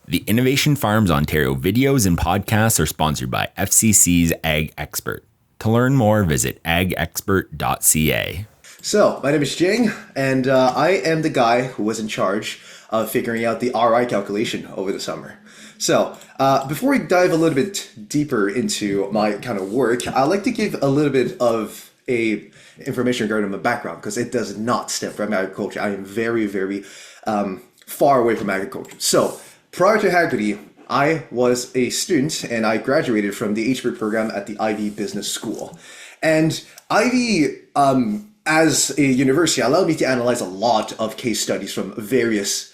The Innovation Farms Ontario videos and podcasts are sponsored by FCC's Ag Expert. To learn more, visit agexpert.ca. So, my name is Jing, and I am the guy who was in charge of figuring out the ROI calculation over the summer. So, before we dive a little bit deeper into my kind of work, I'd like to give a little bit of information regarding my background, because it does not stem from agriculture. I am very, very far away from agriculture. So, prior to Haggerty, I was a student and I graduated from the HB program at the IVEY Business School. And IVEY, as a university, allowed me to analyze a lot of case studies from various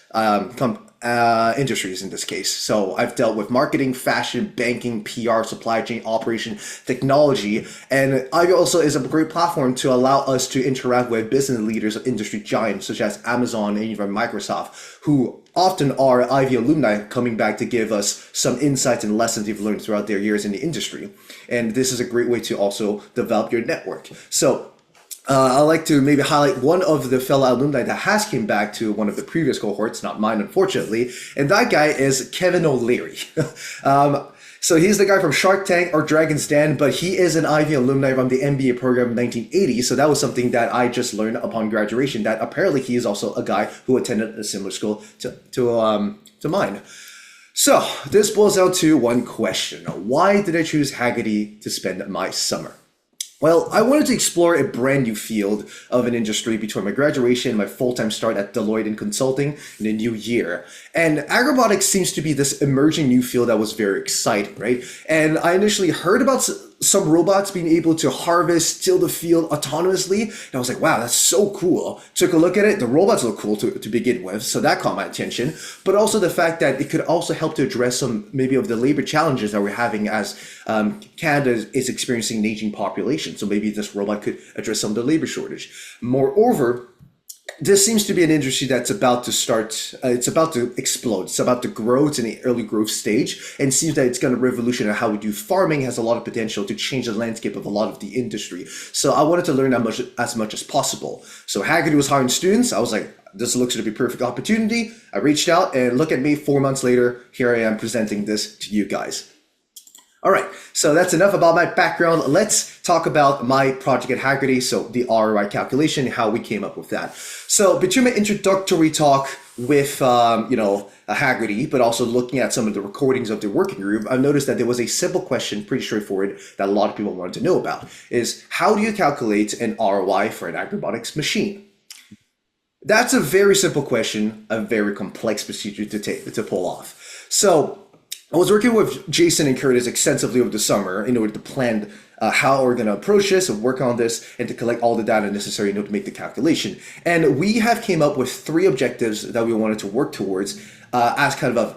industries in this case. So I've dealt with marketing, fashion, banking, PR, supply chain, operation, technology, and IVEY also is a great platform to allow us to interact with business leaders of industry giants such as Amazon and even Microsoft, who often are IVEY alumni coming back to give us some insights and lessons they've learned throughout their years in the industry. And this is a great way to also develop your network. So I'd like to maybe highlight one of the fellow alumni that has came back to one of the previous cohorts, not mine, unfortunately. And that guy is Kevin O'Leary. So he's the guy from Shark Tank or Dragon's Den, but he is an IVEY alumni from the MBA program in 1980. So that was something that I just learned upon graduation, that apparently he is also a guy who attended a similar school to mine. So this boils down to one question. Why did I choose Haggerty to spend my summer? Well, I wanted to explore a brand new field of an industry between my graduation and my full-time start at Deloitte in consulting in the new year. And robotics seems to be this emerging new field that was very exciting, right? And I initially heard about some robots being able to harvest, till the field autonomously. And I was like, wow, that's so cool. Took a look at it. The robots look cool to begin with. So that caught my attention. But also the fact that it could also help to address some maybe of the labor challenges that we're having as Canada is experiencing an aging population. So maybe this robot could address some of the labor shortage. Moreover, this seems to be an industry that's about to start, it's about to explode. It's about to grow. It's in the early growth stage, and it seems that it's going to revolutionize how we do farming, has a lot of potential to change the landscape of a lot of the industry. So I wanted to learn as much as possible. So Haggerty was hiring students. I was like, this looks to be a perfect opportunity. I reached out, and look at me, 4 months later, here I am presenting this to you guys. All right, so that's enough about my background. Let's talk about my project at Haggerty, so the ROI calculation, how we came up with that. So between my introductory talk with, Haggerty, but also looking at some of the recordings of the working group, I've noticed that there was a simple question, pretty straightforward, that a lot of people wanted to know about, is how do you calculate an ROI for an robotics machine? That's a very simple question, a very complex procedure to pull off. So I was working with Jason and Curtis extensively over the summer in order to plan how we're going to approach this and work on this and to collect all the data necessary in order to make the calculation. And we have came up with 3 objectives that we wanted to work towards as kind of a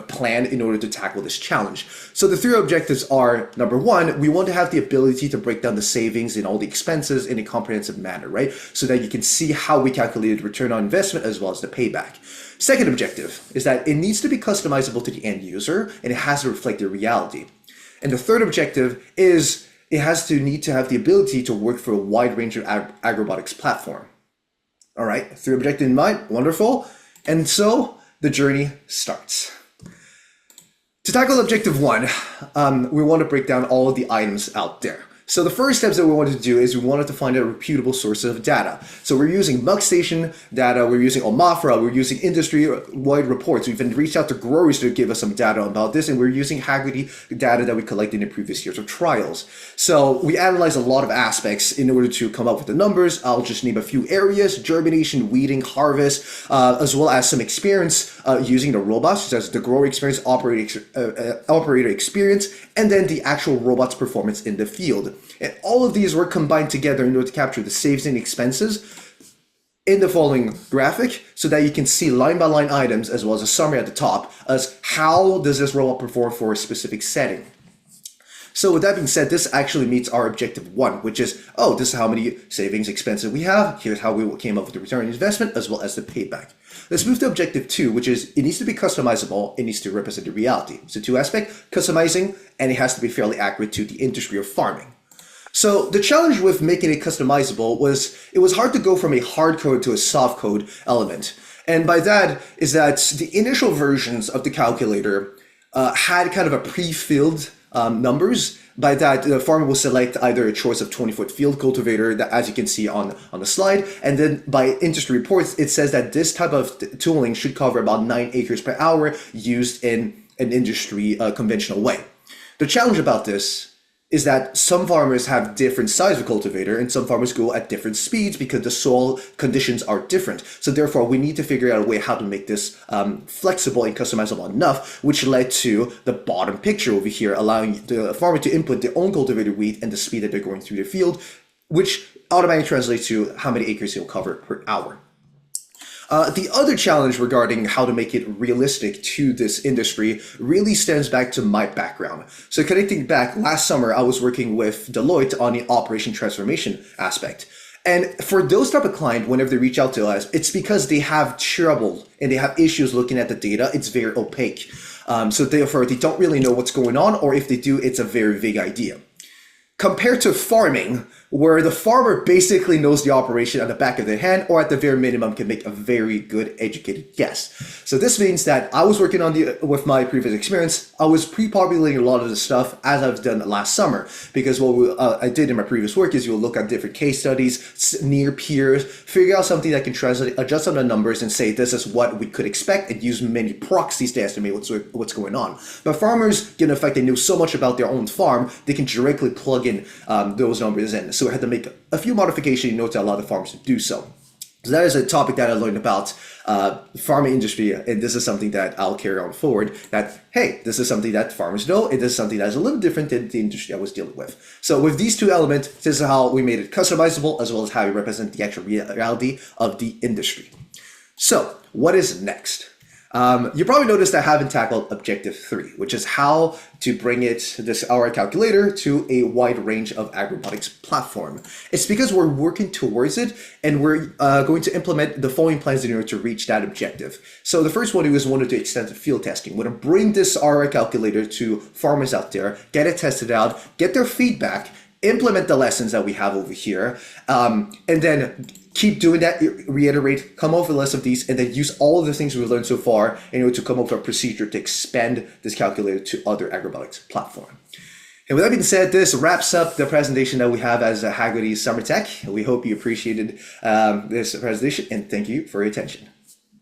plan in order to tackle this challenge. So the 3 objectives are, number 1, we want to have the ability to break down the savings and all the expenses in a comprehensive manner, right? So that you can see how we calculated return on investment as well as the payback. Second objective is that it needs to be customizable to the end user and it has to reflect their reality. And the third objective is it has to need to have the ability to work for a wide range of robotics platform. All right, 3 objectives in mind, wonderful. And so the journey starts. To tackle objective 1, we want to break down all of the items out there. So the first steps that we wanted to do is we wanted to find a reputable source of data. So we're using MugStation data, we're using Omafra, we're using industry-wide reports. We've even reached out to growers to give us some data about this, and we're using Haggerty data that we collected in previous years of trials. So we analyzed a lot of aspects in order to come up with the numbers. I'll just name a few areas: germination, weeding, harvest, as well as some experience using the robots, such as the grower experience, operator experience, and then the actual robot's performance in the field. And all of these were combined together in order to capture the savings and expenses in the following graphic, so that you can see line by line items as well as a summary at the top as how does this robot perform for a specific setting. So with that being said, this actually meets our objective 1, which is, this is how many savings expenses we have. Here's how we came up with the return on investment as well as the payback. Let's move to objective 2, which is it needs to be customizable. It needs to represent the reality. So 2 aspects, customizing, and it has to be fairly accurate to the industry of farming. So the challenge with making it customizable was it was hard to go from a hard code to a soft code element. And by that is that the initial versions of the calculator had kind of a pre-filled numbers. By that, the farmer will select either a choice of 20-foot field cultivator, that, as you can see on the slide, and then by industry reports, it says that this type of tooling should cover about 9 acres per hour used in an industry conventional way. The challenge about this is that some farmers have different size of cultivator and some farmers go at different speeds because the soil conditions are different. So therefore, we need to figure out a way how to make this flexible and customizable enough, which led to the bottom picture over here, allowing the farmer to input their own cultivator weight and the speed that they're going through the field, which automatically translates to how many acres he'll cover per hour. The other challenge regarding how to make it realistic to this industry really stems back to my background. So connecting back, last summer, I was working with Deloitte on the operation transformation aspect. And for those type of client, whenever they reach out to us, it's because they have trouble and they have issues looking at the data. It's very opaque. So therefore, they don't really know what's going on, or if they do, it's a very vague idea. Compared to farming, where the farmer basically knows the operation at the back of their hand, or at the very minimum can make a very good educated guess. So this means that I was working on with my previous experience, I was pre-populating a lot of the stuff as I've done last summer, because what I did in my previous work is you'll look at different case studies, near peers, figure out something that can translate, adjust some of the numbers and say this is what we could expect, and use many proxies to estimate what's going on. But farmers, given the fact they know so much about their own farm, they can directly plug in those numbers in. So I had to make a few modifications, to allow the farmers to do so. So that is a topic that I learned about farming industry, and this is something that I'll carry on forward, that, hey, this is something that farmers know, and this is something that is a little different than the industry I was dealing with. So with these two elements, this is how we made it customizable, as well as how we represent the actual reality of the industry. So what is next? You probably noticed I haven't tackled objective 3, which is how to bring this ROI calculator to a wide range of robotics platform. It's because we're working towards it, and we're going to implement the following plans in order to reach that objective. So the first one is wanted to extend to field testing. We're going to bring this ROI calculator to farmers out there, get it tested out, get their feedback, implement the lessons that we have over here, and then keep doing that, reiterate, come up with a list of these, and then use all of the things we've learned so far in order to come up with a procedure to expand this calculator to other robotics platform. And with that being said, this wraps up the presentation that we have as Hagerty's Summer Tech. We hope you appreciated this presentation, and thank you for your attention.